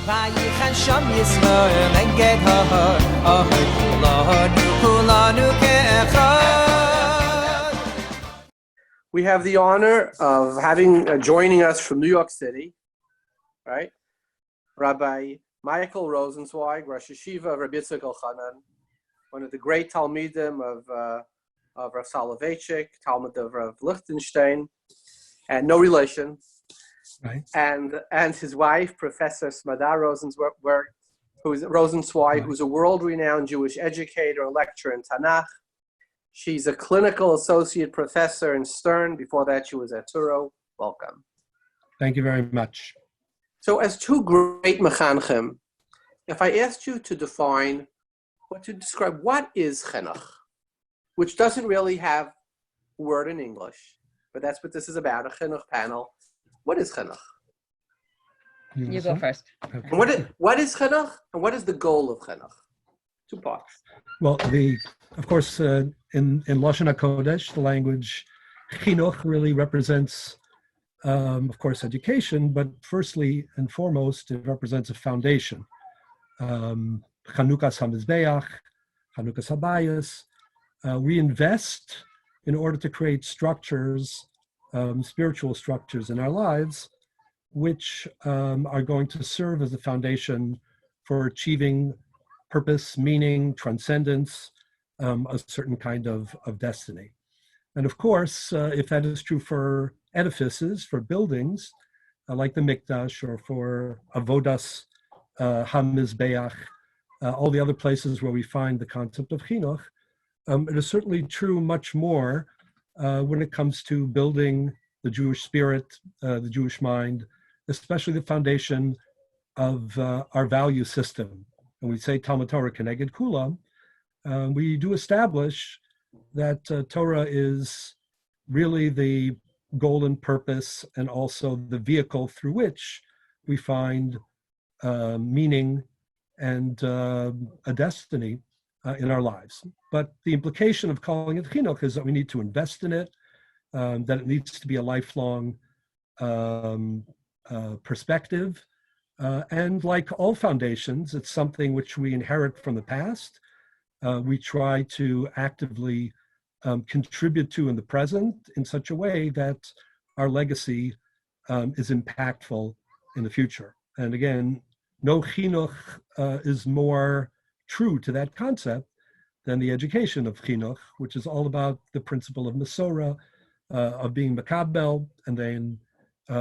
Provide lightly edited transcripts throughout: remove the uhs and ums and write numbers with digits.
Vayichan sham Yisrael enged ha'har kulanu ke'echad. We have the honor of having joining us from New York City, right? Rabbi Michael Rosensweig, Rosh Yeshiva, Rabbi Elchanan, one of the great Talmudim of Rav Soloveichik, Talmud of Rav Lichtenstein, and no relation. Right. And his wife, Professor Smadar Rosensweig, who's a world-renowned Jewish educator and lecturer in Tanakh. She's a clinical associate professor in Stern. Before that, she was at Torah. Welcome. Thank you very much. So as two great mechanchim, if I asked you to define, to describe what is chinuch, which doesn't really have a word in English, but that's what this is about, a chinuch panel. What is chinuch? You go first. Okay. What is chinuch, and what is the goal of chinuch? Two parts. Well, of course, in Lashon HaKodesh, the language chinuch really represents, of course, education, but firstly and foremost, it represents a foundation. Chanukas HaMizbeach, Chanukas HaBayis. We invest in order to create structures, spiritual structures in our lives, which are going to serve as a foundation for achieving purpose, meaning, transcendence, a certain kind of destiny. And of course, if that is true for edifices, for buildings, like the Mikdash, or for Avodas HaMizbeach, all the other places where we find the concept of chinuch, it is certainly true much more when it comes to building the Jewish spirit, the Jewish mind, especially the foundation of our value system. And we say Talmud Torah Keneged Kula, we do establish that Torah is really the goal and purpose, and also the vehicle through which we find meaning and a destiny in our lives. But the implication of calling it chinuch is that we need to invest in it, that it needs to be a lifelong perspective. And like all foundations, it's something which we inherit from the past. We try to actively contribute to in the present in such a way that our legacy is impactful in the future. And again, no chinuch is more true to that concept than the education of chinuch, which is all about the principle of Masorah, of being makabel, and then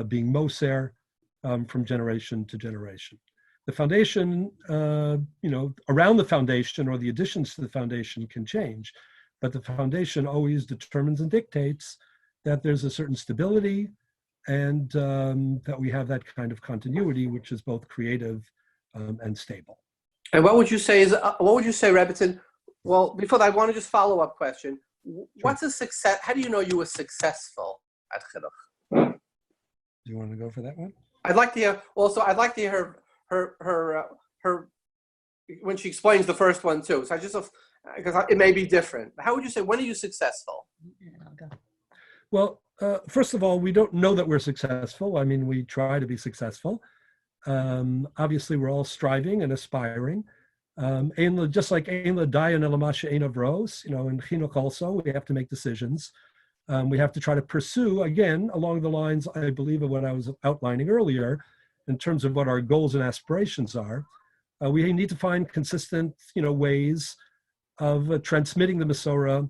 being moser from generation to generation. The foundation, around the foundation or the additions to the foundation can change, but the foundation always determines and dictates that there's a certain stability, and that we have that kind of continuity, which is both creative and stable. And what would you say, Rebbitzin? Well, before that, I want to just follow-up question. What's a success? How do you know you were successful at chinuch? Do you want to go for that one? I'd like to hear her when she explains the first one too. So because it may be different. How would you say, when are you successful? I'll go. Well, first of all, we don't know that we're successful. I mean, we try to be successful. Obviously, we're all striving and aspiring. Just like in chinuch also, we have to make decisions. We have to try to pursue, again, along the lines, I believe, of what I was outlining earlier, in terms of what our goals and aspirations are. We need to find consistent, ways of transmitting the Masorah,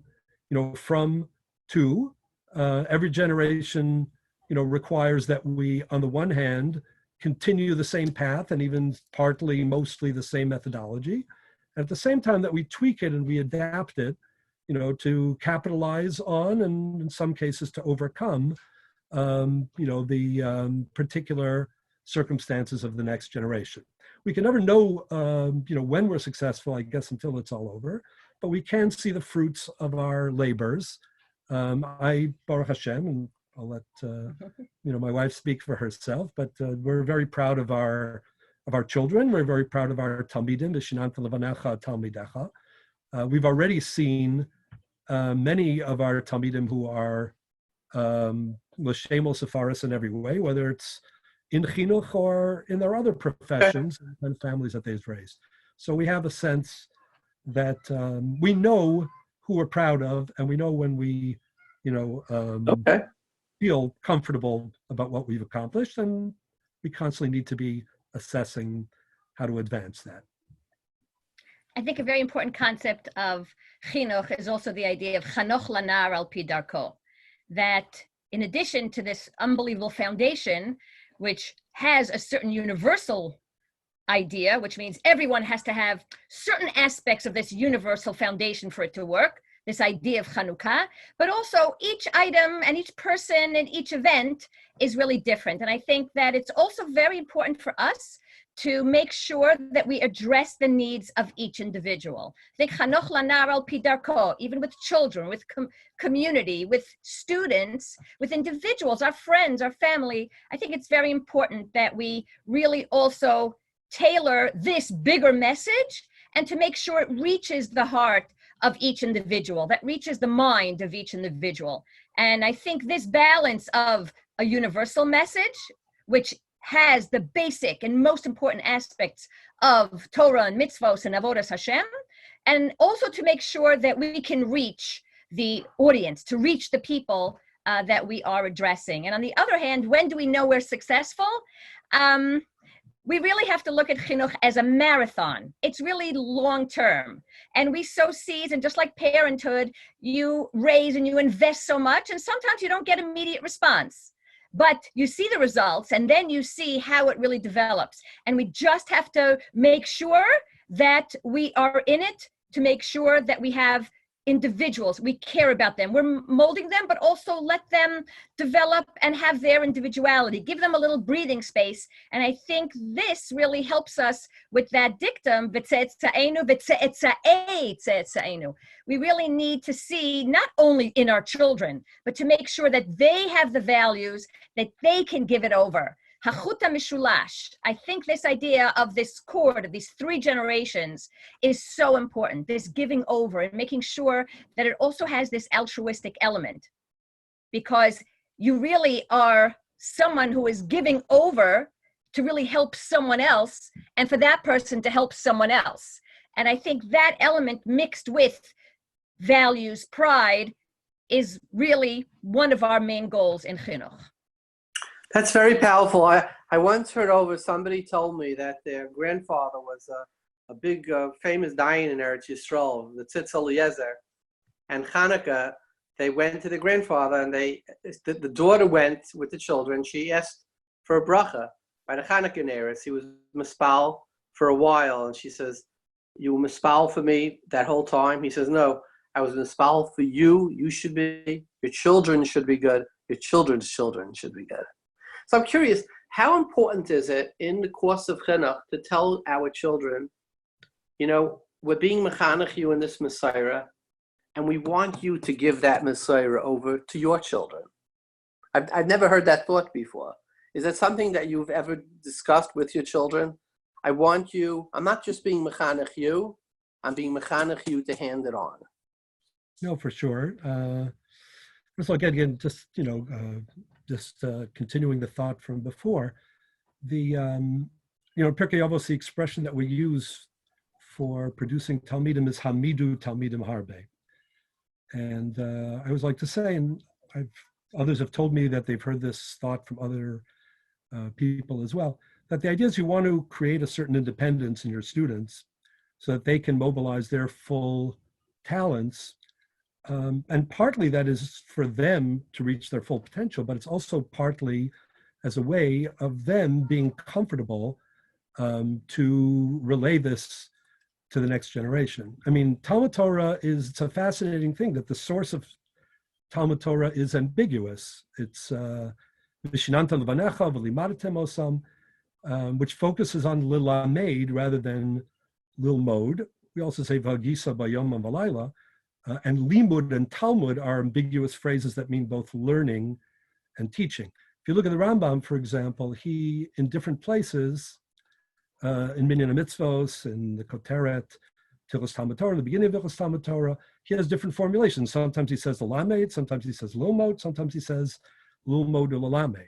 from to. Every generation, requires that we, on the one hand, continue the same path and even mostly the same methodology. And at the same time that we tweak it and we adapt it, to capitalize on, and in some cases to overcome, the particular circumstances of the next generation. We can never know, when we're successful, I guess, until it's all over, but we can see the fruits of our labors. Baruch Hashem, and I'll let my wife speak for herself, but we're very proud of our children. We're very proud of our Talmidim, V'shinanta levanecha Talmidecha. We've already seen many of our Talmidim who are L'Shemo Sefaris in every way, whether it's in chinuch or in their other professions and families that they've raised. So we have a sense that we know who we're proud of, and we know when we, feel comfortable about what we've accomplished, and we constantly need to be assessing how to advance that. I think a very important concept of chinuch is also the idea of chanoch lanar al pi darko, that in addition to this unbelievable foundation, which has a certain universal idea, which means everyone has to have certain aspects of this universal foundation for it to work, this idea of Chanukah, but also each item and each person and each event is really different. And I think that it's also very important for us to make sure that we address the needs of each individual. I think Chanoch lanar al pi darko, even with children, with community, with students, with individuals, our friends, our family, I think it's very important that we really also tailor this bigger message and to make sure it reaches the heart of each individual, that reaches the mind of each individual. And I think this balance of a universal message, which has the basic and most important aspects of Torah and mitzvos and avodas Hashem, and also to make sure that we can reach the audience, to reach the people that we are addressing. And on the other hand, when do we know we're successful? We really have to look at chinuch as a marathon. It's really long-term. And we sow seeds, and just like parenthood, you raise and you invest so much, and sometimes you don't get immediate response. But you see the results, and then you see how it really develops. And we just have to make sure that we are in it, to make sure that we have individuals, we care about them. We're molding them, but also let them develop and have their individuality. Give them a little breathing space. And I think this really helps us with that dictum, we really need to see not only in our children, but to make sure that they have the values that they can give it over. Hachuta mishulash. I think this idea of this cord of these three generations is so important, this giving over and making sure that it also has this altruistic element, because you really are someone who is giving over to really help someone else and for that person to help someone else. And I think that element mixed with values, pride, is really one of our main goals in chinuch. That's very powerful. I once heard over, somebody told me that their grandfather was a big famous dayan in Eretz Yisrael, the Tzitz Eliezer. And Hanukkah, they went to the grandfather, and the daughter went with the children. She asked for a bracha by the Hanukkah Neris. He was mispal for a while, and she says, "You were mispal for me that whole time?" He says, "No, I was mispal for you. You should be, your children should be good. Your children's children should be good." So I'm curious, how important is it in the course of chinuch to tell our children, we're being mechanech you in this Messiah, and we want you to give that Messiah over to your children? I've never heard that thought before. Is that something that you've ever discussed with your children? I'm not just being mechanech you, I'm being mechanech you to hand it on. No, for sure. So again, just continuing the thought from before, the Pirkei Avos, the expression that we use for producing Talmidim is Hamidu Talmidim Harbe. And I always like to say, and others have told me that they've heard this thought from other people as well, that the idea is you want to create a certain independence in your students so that they can mobilize their full talents. And partly that is for them to reach their full potential, but it's also partly as a way of them being comfortable to relay this to the next generation. I mean, Talmud Torah it's a fascinating thing that the source of Talmud Torah is ambiguous. It's Vishinantam Levanecha V'Limadatem Osam, which focuses on Lilamed rather than Lilmod. We also say Vagisa Bayom and Valayla. And limud and Talmud are ambiguous phrases that mean both learning and teaching. If you look at the Rambam, for example, he, in different places, in Minyan HaMitzvos, in the Koteret, Tilas Talmud Torah, in the beginning of Tilas Talmud Torah, he has different formulations. Sometimes he says Lalamed, sometimes he says Lilmod, sometimes he says Lilmod or Lalamed.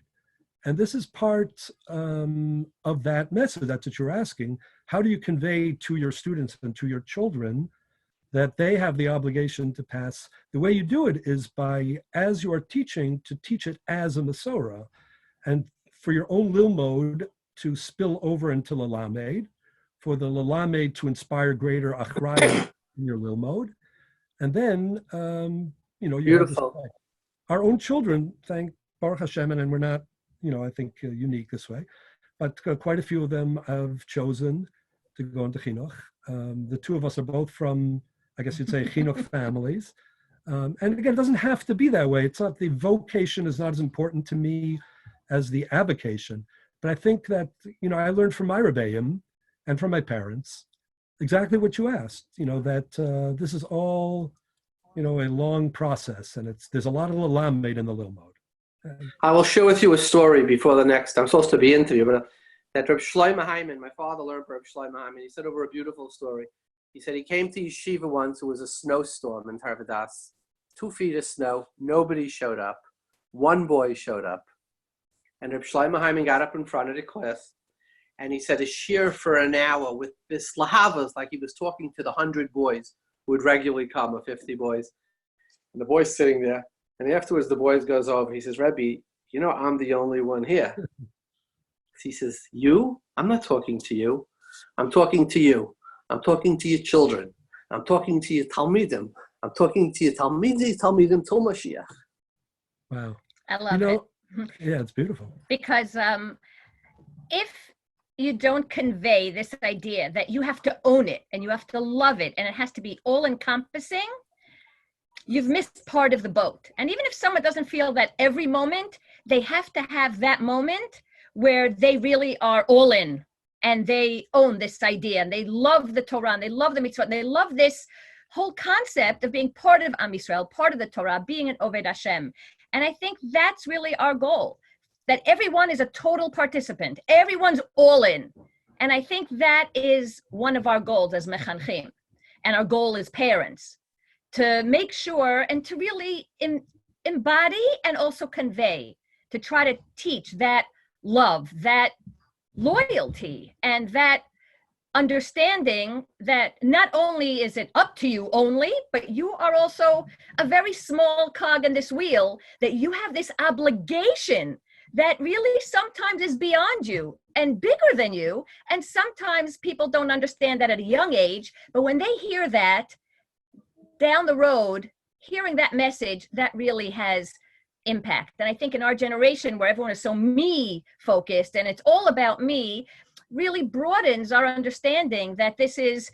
And this is part of that message. That's what you're asking. How do you convey to your students and to your children that they have the obligation to pass? The way you do it is by, as you are teaching, to teach it as a Masorah, and for your own lilmod to spill over into Lalamed, for the Lalamed to inspire greater achraya in your lilmod. And then, you Beautiful. have our own children, thank Baruch Hashem, and we're not, I think unique this way, but quite a few of them have chosen to go into chinuch. The two of us are both from, I guess you'd say, chinuch families. And again, it doesn't have to be that way. It's not, the vocation is not as important to me as the avocation. But I think that, I learned from my rebbeim and from my parents exactly what you asked, that this is all, a long process, and there's a lot of lalam made in the lil mode. I will share with you a story before the next. I'm supposed to be interview, but that Reb Shlomo Hyman, my father learned from Reb Shlomo Hyman. He said over a beautiful story. He said he came to yeshiva once. It was a snowstorm in Tarvadas, 2 feet of snow. Nobody showed up. One boy showed up, and Reb Shlomo Hyman got up in front of the class, and he said a shir for an hour with this lahavas, like he was talking to the 100 boys who would regularly come, or 50 boys, and the boy's sitting there. And afterwards, the boy goes over. He says, Rebbe, I'm the only one here. He says, you? I'm not talking to you. I'm talking to you. I'm talking to your children. I'm talking to your Talmudim. I'm talking to your Talmudim till Mashiach. Wow. I love it. Yeah, it's beautiful. Because if you don't convey this idea that you have to own it and you have to love it and it has to be all-encompassing, you've missed part of the boat. And even if someone doesn't feel that every moment, they have to have that moment where they really are all in and they own this idea and they love the Torah and they love the mitzvot and they love this whole concept of being part of Am Yisrael, part of the Torah, being an Oved Hashem. And I think that's really our goal, that everyone is a total participant. Everyone's all in. And I think that is one of our goals as mechanchim. And our goal as parents, to make sure and to really embody and also convey, to try to teach that love, that loyalty, and that understanding that not only is it up to you only, but you are also a very small cog in this wheel, that you have this obligation that really sometimes is beyond you and bigger than you. And sometimes people don't understand that at a young age, but when they hear that, down the road, hearing that message, that really has impact. And I think in our generation where everyone is so me focused and it's all about me, really broadens our understanding that this is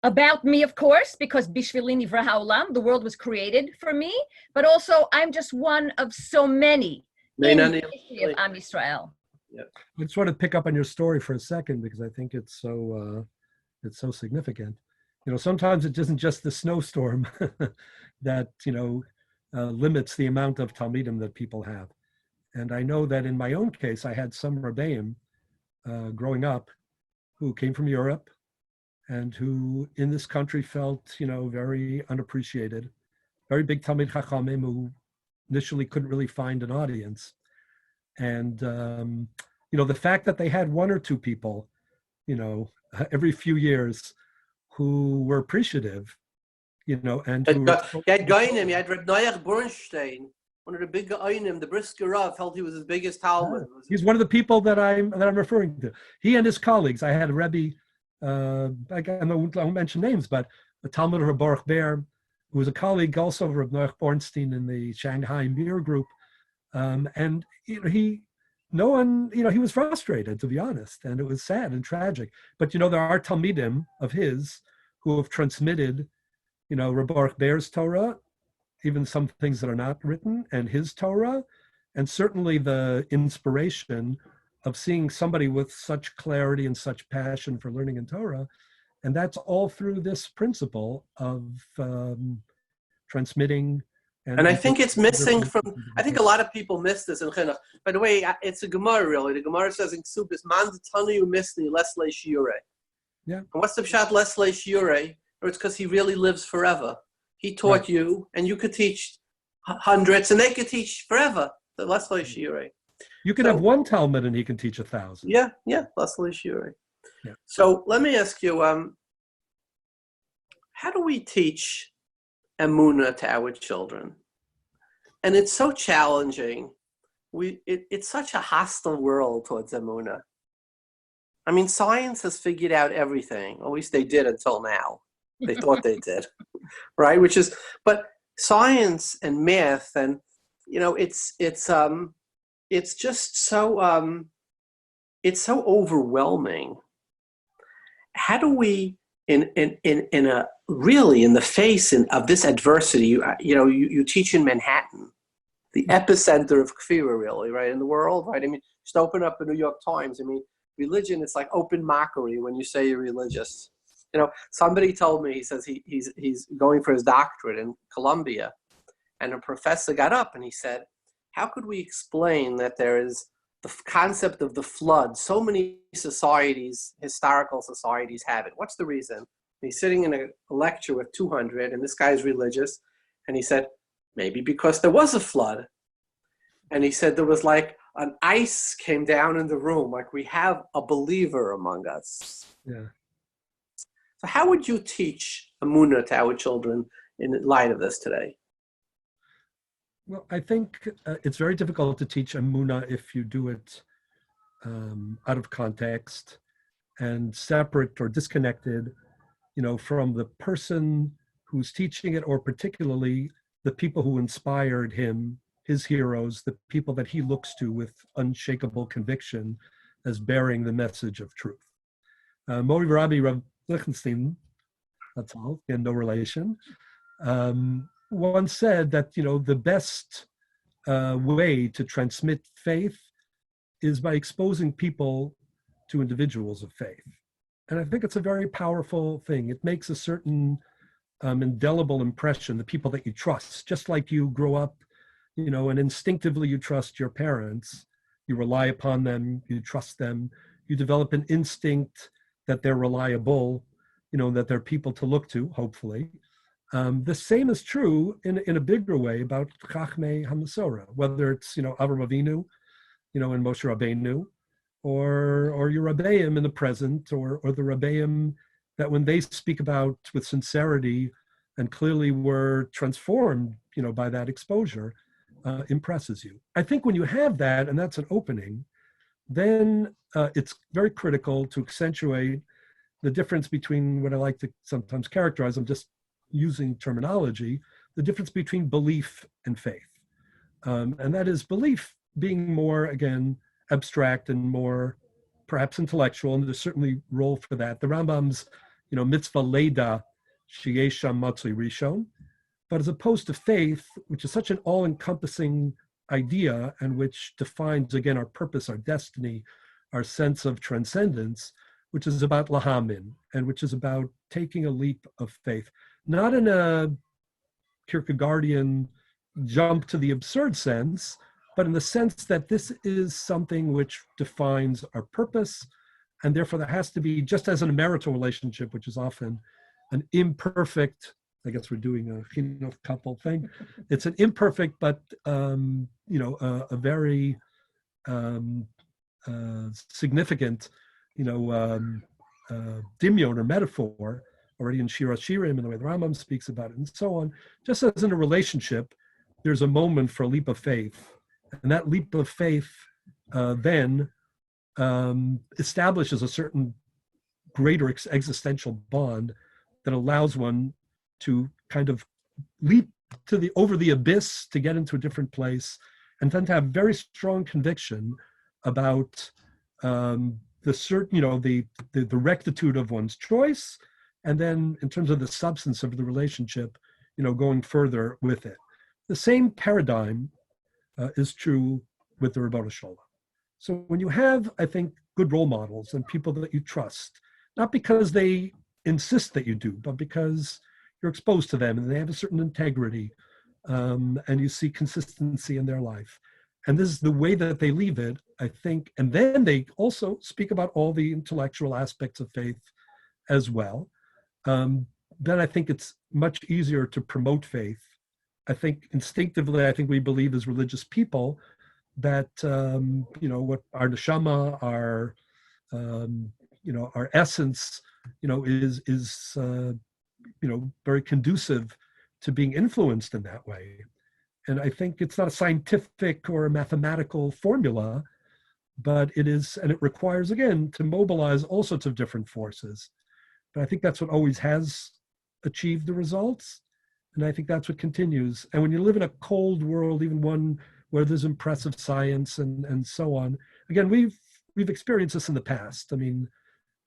about me, of course, because Bishvili Nivra Ha'olam, the world was created for me, but also I'm just one of so many in the history of Am Yisrael. Yeah. I just want to pick up on your story for a second because I think it's so significant. Sometimes it isn't just the snowstorm that, limits the amount of Talmudim that people have. And I know that in my own case, I had some Rebbeim growing up who came from Europe and who in this country felt, very unappreciated, very big Talmid Chachamim who initially couldn't really find an audience. And, the fact that they had one or two people, every few years who were appreciative, and who you had Gainim, you had Reb Noach Bernstein, one of the big Gainim, the Brisker Rav, felt he was his biggest Talmud. He's one of the people that I'm referring to. He and his colleagues. I had a Rebbe, I won't mention names, but a Talmud of Baruch Ber, who was a colleague also of Reb Noach Bernstein in the Shanghai Beer Group, and he was frustrated, to be honest, and it was sad and tragic. But there are Talmidim of his who have transmitted, Reb Baruch Ber's Torah, even some things that are not written, and his Torah, and certainly the inspiration of seeing somebody with such clarity and such passion for learning in Torah, and that's all through this principle of transmitting. And I think it's missing from, I think a lot of people miss this in Chinuch. By the way, it's a Gemara, really. The Gemara says in Schupf, man tanu misni lesle shiure. Yeah. And what's the pshat lesle shiure? Or it's because he really lives forever. He taught you, and you could teach hundreds, and they could teach forever. The lesle shiure. You can have one Talmud and he can teach 1,000. Yeah, Basel Shuri. Yeah. So let me ask you, how do we teach Emunah to our children? And it's so challenging. It's such a hostile world towards Emunah. I mean, science has figured out everything. At least they did until now. They thought they did, right? But science and math and, it's just so, it's so overwhelming. How do we, in the face of this adversity, you teach in Manhattan, the epicenter of kfira, really, right, in the world, right? I mean, just open up the New York Times. I mean, religion, it's like open mockery when you say you're religious. Somebody told me, he says he's going for his doctorate in Columbia, and a professor got up and he said, how could we explain that there is the concept of the flood? So many societies, historical societies, have it. What's the reason? And he's sitting in a lecture with 200, and this guy's religious, and he said, maybe because there was a flood. And he said there was like an ice came down in the room, like we have a believer among us. Yeah. So how would you teach Emunah to our children in light of this today? Well, I think it's very difficult to teach Emunah if you do it out of context and separate or disconnected, from the person who's teaching it, or particularly the people who inspired him, his heroes, the people that he looks to with unshakable conviction as bearing the message of truth. Mori Rabbi Rav Lichtenstein, that's all, and no relation, once said that, the best way to transmit faith is by exposing people to individuals of faith. And I think it's a very powerful thing. It makes a certain indelible impression, the people that you trust, just like you grow up, and instinctively you trust your parents, you rely upon them, you trust them, you develop an instinct that they're reliable, that they're people to look to, hopefully. The same is true in a bigger way about Chachmei HaMasorah, whether it's, Avraham Avinu, and Moshe Rabbeinu, or your Rabbeim in the present, or the Rabbeim that when they speak about with sincerity and clearly were transformed, by that exposure, impresses you. I think when you have that, and that's an opening, then it's very critical to accentuate the difference between what I like to sometimes characterize, I'm just using terminology, the difference between belief and faith. And that is belief being more, again, abstract and more perhaps intellectual, and there's certainly role for that. The Rambam's, mitzvah leda, sheyesh sham matzui rishon, but as opposed to faith, which is such an all-encompassing idea and which defines, again, our purpose, our destiny, our sense of transcendence, which is about lahamin, and which is about taking a leap of faith, not in a Kierkegaardian jump to the absurd sense, but in the sense that this is something which defines our purpose, and therefore there has to be, just as in a marital relationship, which is often an imperfect, I guess we're doing a chinuch couple thing, it's an imperfect, but a very significant, dimion or metaphor, already in Shira Shirim, and the way the Rambam speaks about it, and so on. Just as in a relationship, there's a moment for a leap of faith, and that leap of faith then establishes a certain greater existential bond that allows one to kind of leap to over the abyss to get into a different place, and then to have very strong conviction about the certain, the rectitude of one's choice, and then in terms of the substance of the relationship, going further with it. The same paradigm is true with the Rebbeinu Shalom. So when you have, I think, good role models and people that you trust, not because they insist that you do, but because you're exposed to them and they have a certain integrity, and you see consistency in their life. And this is the way that they leave it, I think. And then they also speak about all the intellectual aspects of faith as well. Then I think it's much easier to promote faith. I think instinctively, we believe as religious people that what our neshama, our essence, is very conducive to being influenced in that way. And I think it's not a scientific or a mathematical formula, but it is, and it requires, again, to mobilize all sorts of different forces. But I think that's what always has achieved the results. And I think that's what continues. And when you live in a cold world, even one where there's impressive science and so on, again, we've experienced this in the past. I mean,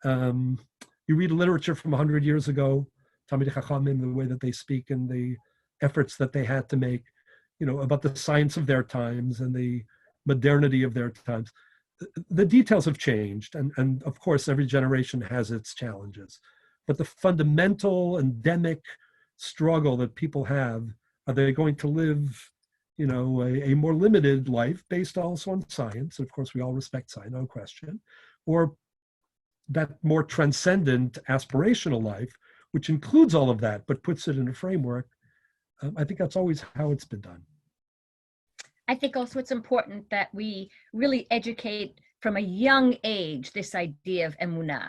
you read literature from 100 years ago, Talmudic Chachamim, the way that they speak and the efforts that they had to make, about the science of their times and the modernity of their times. The details have changed, and of course, every generation has its challenges. But the fundamental endemic struggle that people have, are they going to live, a more limited life based also on science? And of course, we all respect science, no question. Or that more transcendent aspirational life, which includes all of that, but puts it in a framework. I think that's always how it's been done. I think also it's important that we really educate from a young age this idea of emunah,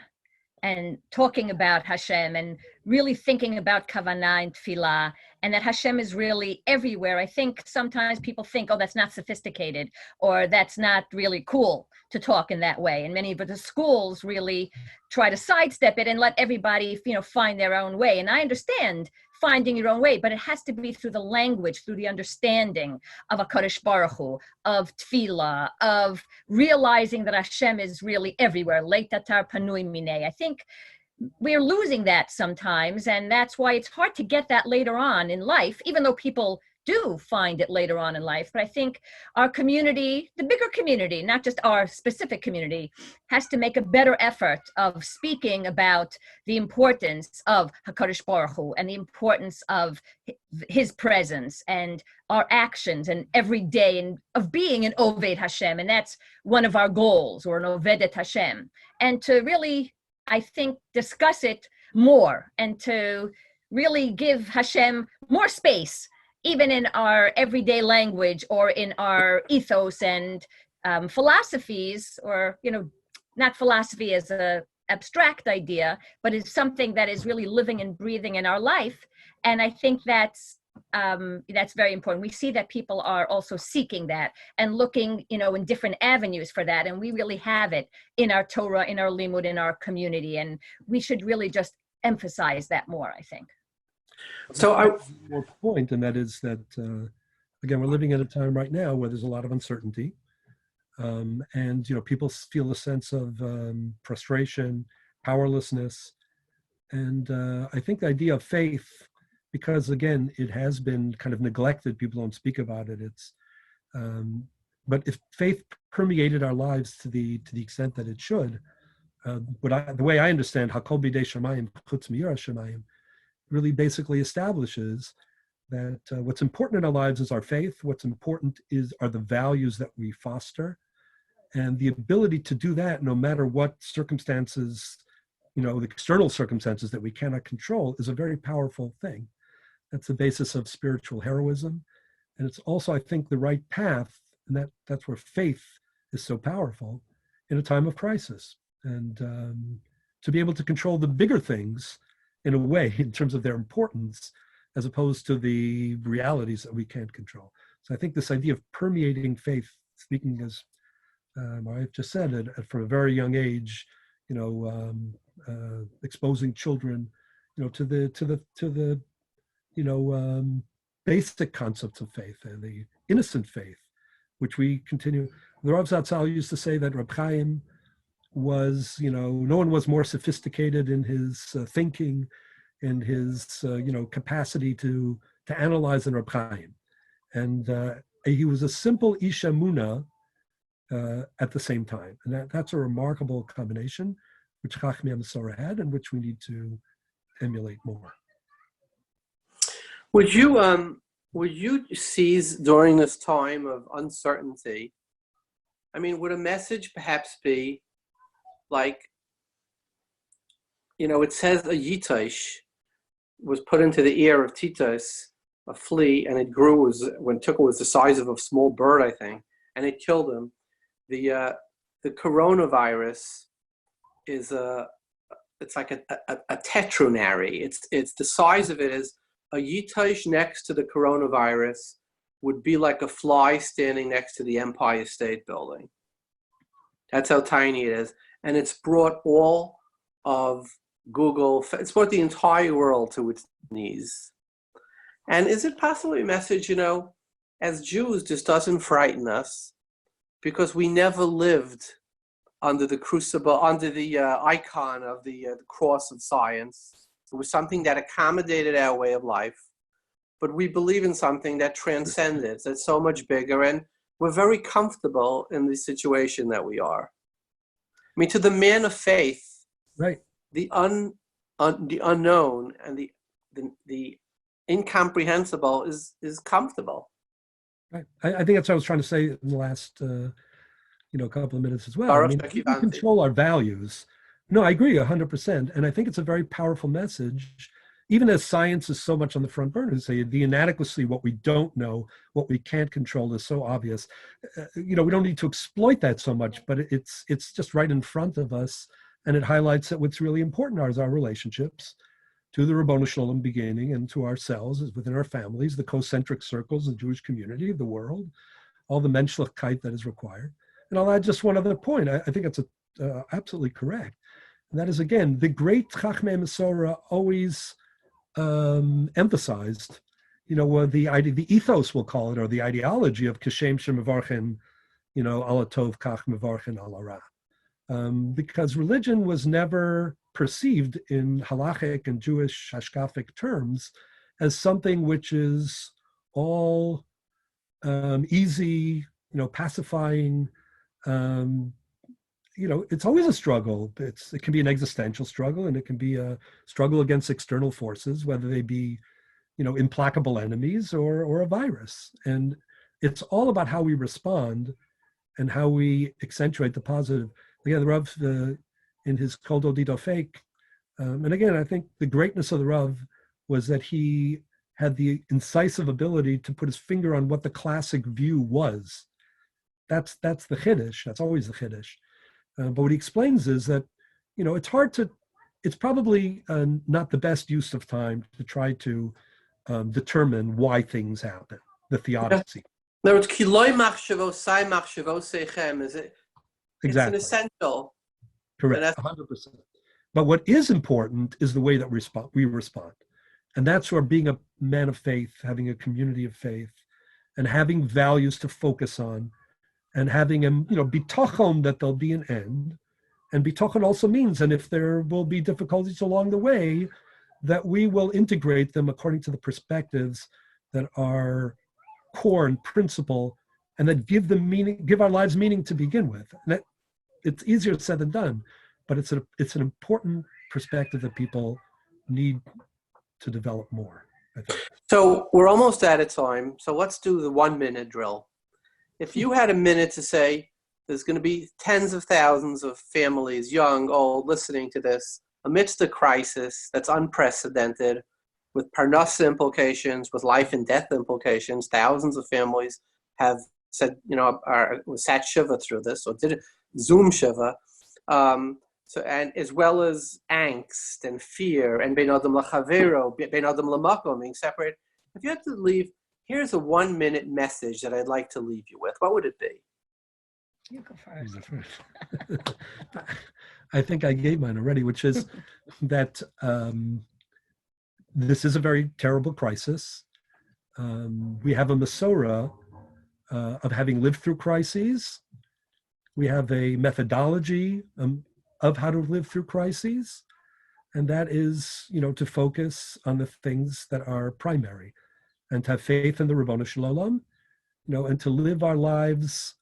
and talking about Hashem and really thinking about kavanah and tefillah, and that Hashem is really everywhere. I think sometimes people think, oh, that's not sophisticated, or that's not really cool to talk in that way. And many of the schools really try to sidestep it and let everybody, find their own way. And I understand finding your own way, but it has to be through the language, through the understanding of HaKadosh Baruch Hu, of tefillah, of realizing that Hashem is really everywhere. Leitatar panui minei. I think we're losing that sometimes, and that's why it's hard to get that later on in life, even though people do find it later on in life. But I think our community, the bigger community, not just our specific community, has to make a better effort of speaking about the importance of HaKadosh Baruch Hu and the importance of his presence and our actions and every day, and of being an Oved Hashem. And that's one of our goals, or an Ovedet Hashem. And to really, I think, discuss it more and to really give Hashem more space, even in our everyday language or in our ethos and philosophies, or, not philosophy as an abstract idea, but it's something that is really living and breathing in our life. And I think that's very important. We see that people are also seeking that and looking, in different avenues for that. And we really have it in our Torah, in our limud, in our community. And we should really just emphasize that more, I think. So more point, and that is that, again, we're living at a time right now where there's a lot of uncertainty. And, people feel a sense of frustration, powerlessness. And I think the idea of faith, because again, it has been kind of neglected, people don't speak about it. But if faith permeated our lives to the extent that it should, the way I understand Hakol bidei shamayim chutz miyira shamayim, really basically establishes that what's important in our lives is our faith. What's important are the values that we foster, and the ability to do that no matter what circumstances, the external circumstances that we cannot control, is a very powerful thing. That's the basis of spiritual heroism. And it's also, I think, the right path, and that's where faith is so powerful in a time of crisis. And to be able to control the bigger things in a way, in terms of their importance, as opposed to the realities that we can't control. So I think this idea of permeating faith, speaking as I've just said, from a very young age, exposing children, to the basic concepts of faith and the innocent faith, which we continue. The Rav Zatzal used to say that Reb Chaim was, no one was more sophisticated in his thinking, in his, capacity to analyze than Reb Chaim. And he was a simple Ish Emunah at the same time. And that's a remarkable combination, which Chachmei HaMasorah had, and which we need to emulate more. Would you seize during this time of uncertainty? I mean, would a message perhaps be like, it says a yitosh was put into the ear of Titus, a flea, and it grew, when it took, it was the size of a small bird, I think, and it killed him. The coronavirus is it's like a tetranary. It's the size of it is a yitosh next to the coronavirus would be like a fly standing next to the Empire State Building. That's how tiny it is. And it's brought all of Google, it's brought the entire world to its knees. And is it possibly a message, as Jews, this doesn't frighten us because we never lived under the crucible, under the icon of the cross of science. It was something that accommodated our way of life. But we believe in something that transcends it, that's so much bigger, and we're very comfortable in the situation that we are. I mean, to the man of faith, right, the unknown and the incomprehensible is comfortable. Right. I think that's what I was trying to say in the last couple of minutes as well. I mean, we can control our values. No, I agree 100%, and I think it's a very powerful message. Even as science is so much on the front burner, to say the inadequacy, what we don't know, what we can't control is so obvious. We don't need to exploit that so much, but it's just right in front of us, and it highlights that what's really important are our relationships to the Ribbono Shel Olam beginning and to ourselves, within our families, the concentric circles, the Jewish community, the world, all the menschlichkeit that is required. And I'll add just one other point. I think it's absolutely correct. And that is, again, the great Chachmei Masorah always emphasized, the ethos, we'll call it, or the ideology of Kashem Shemevarchen, ala tov kach mevarchen ala ra. Because religion was never perceived in halachic and Jewish hashkafic terms as something which is all easy, pacifying. It's always a struggle. It can be an existential struggle, and it can be a struggle against external forces, whether they be, implacable enemies or a virus. And it's all about how we respond and how we accentuate the positive. Again, the Rav, in his Kol Dodi Dofek, and again, I think the greatness of the Rav was that he had the incisive ability to put his finger on what the classic view was. That's the Chiddush. That's always the Chiddush. But what he explains is that, it's probably not the best use of time to try to determine why things happen, the theodicy. In other words, kiloi machshavo sai machshavo seichem, Exactly. It's an essential. Correct, 100%. But what is important is the way that we respond. And that's where being a man of faith, having a community of faith, and having values to focus on, and having bitachon that there'll be an end. And bitachon also means, and if there will be difficulties along the way, that we will integrate them according to the perspectives that are core and principle, and that give our lives meaning to begin with. And that, it's easier said than done, but it's an important perspective that people need to develop more, I think. So we're almost out of time. So let's do the 1 minute drill. If you had a minute to say, there's going to be tens of thousands of families, young, old, listening to this, amidst a crisis that's unprecedented, with parnasa implications, with life and death implications. Thousands of families have said, sat shiva through this, or did Zoom shiva. So, and as well as angst and fear, and bein adam lachavero, bein adam lamakom, being separate. If you had to leave, here's a 1 minute message that I'd like to leave you with. What would it be? You go first. I think I gave mine already, which is that this is a very terrible crisis. We have a Masorah of having lived through crises. We have a methodology of how to live through crises. And that is, to focus on the things that are primary, and to have faith in the Ribbono Shel Olam, and to live our lives,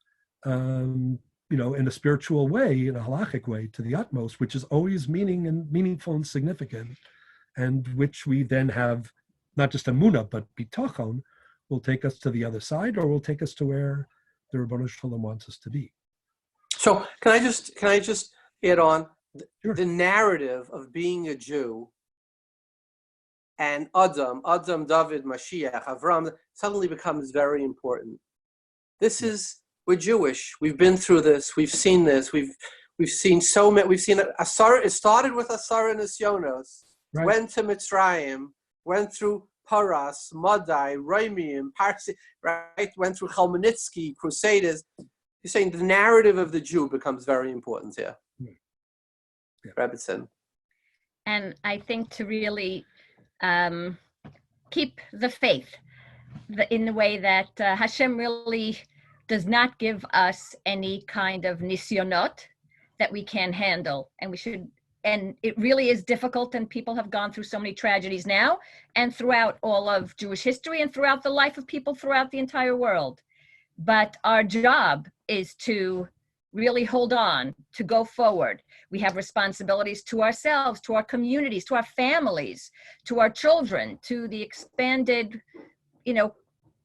in a spiritual way, in a halachic way, to the utmost, which is always meaningful and significant, and which we then have not just emunah, but bitachon, will take us to the other side, or will take us to where the Ribbono Shel Olam wants us to be. So can I just add on Sure. the narrative of being a Jew and Adam, David, Mashiach, Avram, suddenly becomes very important. This is we're Jewish. We've been through this. We've seen this. We've seen so many. We've seen Asara. It started with Asara Nisyonos. Right. Went to Mitzrayim. Went through Paras, Madai, Raimium, Parsi. Right. Went through Chalmanitsky, Crusaders. He's saying the narrative of the Jew becomes very important here. Yeah. Rebbetzin. And I think to really keep the faith in the way that Hashem really does not give us any kind of nisyonot that we can handle. And we should, and it really is difficult, and people have gone through so many tragedies now and throughout all of Jewish history and throughout the life of people throughout the entire world. But our job is to really hold on, to go forward. We have responsibilities to ourselves, to our communities, to our families, to our children, to the expanded,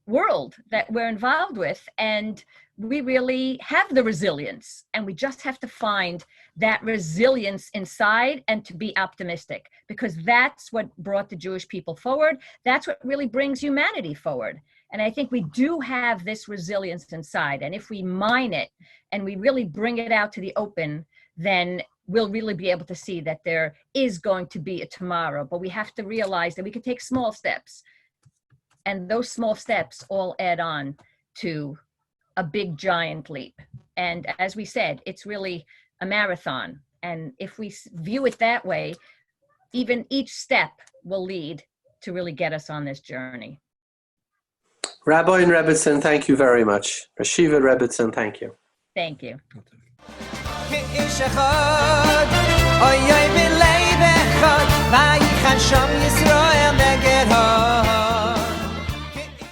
world that we're involved with. And we really have the resilience, and we just have to find that resilience inside and to be optimistic, because that's what brought the Jewish people forward. That's what really brings humanity forward. And I think we do have this resilience inside. And if we mine it and we really bring it out to the open, then we'll really be able to see that there is going to be a tomorrow. But we have to realize that we can take small steps. And those small steps all add on to a big, giant leap. And as we said, it's really a marathon. And if we view it that way, even each step will lead to really get us on this journey. Rabbi and Rebbetzin, thank you very much. Yeshiva Rebbetzin, thank you. Thank you. כאיש אחד, אוי אוי בלב אחד, Vayichan sham Yisrael neged ha